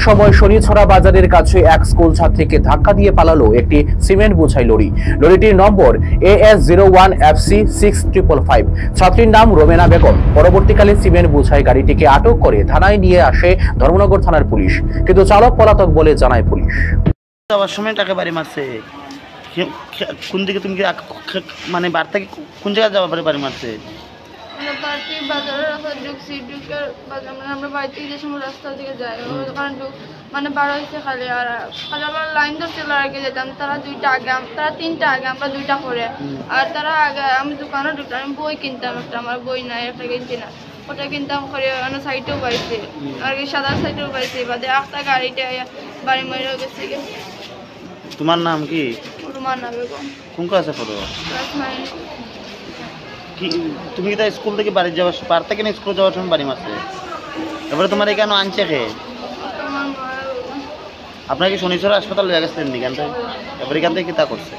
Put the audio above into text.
সময় শনিছড়া বাজারের কাছে এক স্কুল ছাত্রীকে ধাক্কা দিয়ে পালালো একটি সিমেন্ট বোঝাই লরি। লরিটির নম্বর AS01FC6555। ছাত্রীর নাম রোমেনা বেগম। পরবর্তীকালে সিমেন্ট বোঝাই গাড়িটিকে আটক করে থানায় নিয়ে আসে ধর্মনগর থানার পুলিশ, কিন্তু চালক পলাতক বলে জানায় পুলিশ। যাওয়ার সময় টাকা বাড়ি মারছে কোন দিকে? তুমি কি মানে বার থেকে কোন জায়গায় যাওয়ার পরে বাড়ি মারছে? বাজারের রাস্তা ঢুকছি, ঢুকার আমরা বাড়িতে যে সময় রাস্তার দিকে যাই ওখানে মানে বারো হয়েছে খালি। আর খালি আমরা লাইন ধরতে আগে যেতাম, তারা দুইটা আগে, তারা তিনটা আগে, আমরা দুইটা করে। আর তারা আগে আমি দোকানে ঢুকতাম, আমি বই কিনতাম একটা, আমার বই নাই একটা কিনছি না, ওটা কিনতাম করে অন্য সাইডেও পাইছি, আর কি সাদা সাইডেও পাইছি। বাদে একটা গাড়িটা বাড়ি মেরেও গেছে। তোমার নাম কি? রোমানা বেগম। কোন ক্লাসে পড়ো? কি তুমি কি তাই স্কুল থেকে বাড়ি যাওয়ার পার থেকে না স্কুল যাওয়ার সময় বাড়ি মারছে? এবারে তোমার এখানে আনছে কে? আপনাকে শনিছড়া হাসপাতাল লয়ে গেছিলেন এখান থেকে? এবার এখান থেকে কি তা করছে?